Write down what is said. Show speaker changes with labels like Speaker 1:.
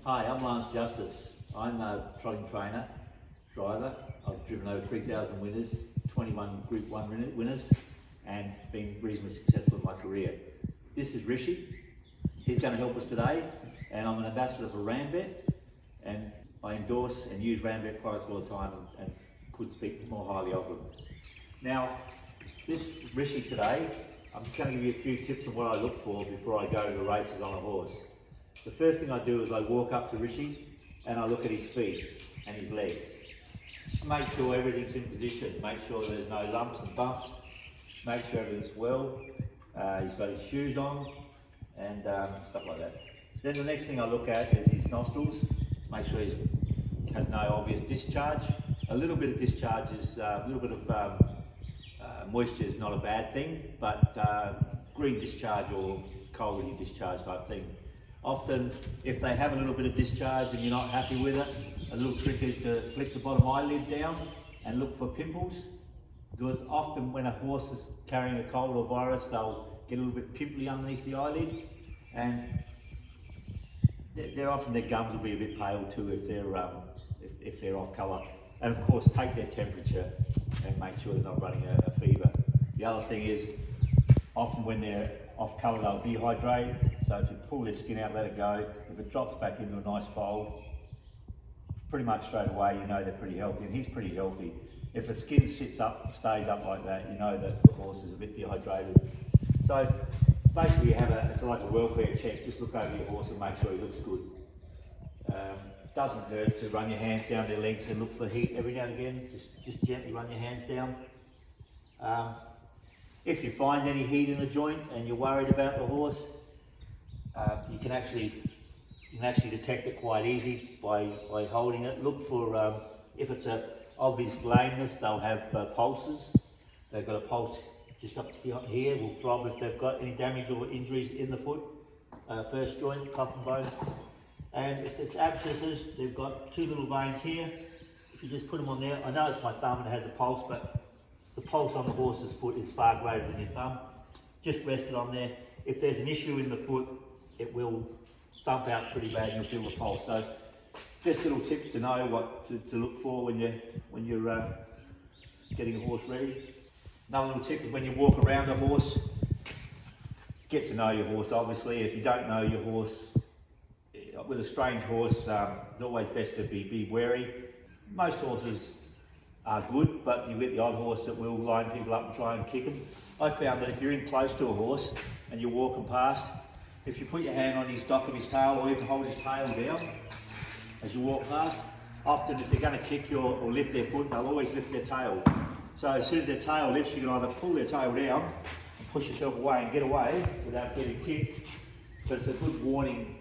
Speaker 1: Hi, I'm Lance Justice. I'm a trotting trainer, driver. I've driven over 3,000 winners, 21 Group 1 winners, and been reasonably successful in my career. This is Rishi. He's going to help us today, and I'm an ambassador for Rambet, and I endorse and use Rambet products all the time and could speak more highly of them. Now, this Rishi today, I'm just going to give you a few tips on what I look for before I go to the races on a horse. The first thing I do is I walk up to Rishi and I look at his feet and his legs. Just make sure everything's in position, make sure there's no lumps and bumps, make sure everything's well, he's got his shoes on and stuff like that. Then the next thing I look at is his nostrils, make sure he has no obvious discharge. A little bit of discharge is, a little bit of moisture is not a bad thing, but green discharge or coal discharge type thing. Often, if they have a little bit of discharge and you're not happy with it, a little trick is to flick the bottom eyelid down and look for pimples. Because often when a horse is carrying a cold or virus, they'll get a little bit pimply underneath the eyelid, and often their gums will be a bit pale too if they're off colour. And of course, take their temperature and make sure they're not running a fever. The other thing is, often when they're off colour, they'll dehydrate. So if you pull their skin out, let it go. If it drops back into a nice fold, pretty much straight away you know they're pretty healthy, and he's pretty healthy. If the skin sits up, stays up like that, you know that the horse is a bit dehydrated. So basically, it's like a welfare check. Just look over your horse and make sure he looks good. Doesn't hurt to run your hands down their legs and look for heat every now and again. Just gently run your hands down. If you find any heat in the joint and you're worried about the horse, you can actually detect it quite easy by holding it. Look for, if it's an obvious lameness, they'll have pulses. They've got a pulse just up here, will throb if they've got any damage or injuries in the foot, first joint, cuff and bone. And if it's abscesses, they've got two little veins here. If you just put them on there, I know it's my thumb and it has a pulse, but the pulse on the horse's foot is far greater than your thumb. Just rest it on there. If there's an issue in the foot, it will thump out pretty bad and you'll feel the pulse. So just little tips to know what to look for when you're getting a horse ready. Another little tip is when you walk around a horse, get to know your horse obviously. If you don't know your horse, with a strange horse, it's always best to be wary. Most horses are good, but you get the odd horse that will line people up and try and kick them. I found that if you're in close to a horse and you're walking past, if you put your hand on his dock of his tail or even hold his tail down as you walk past, often if they're going to kick you or lift their foot, they'll always lift their tail. So as soon as their tail lifts, you can either pull their tail down and push yourself away and get away without getting kicked. But it's a good warning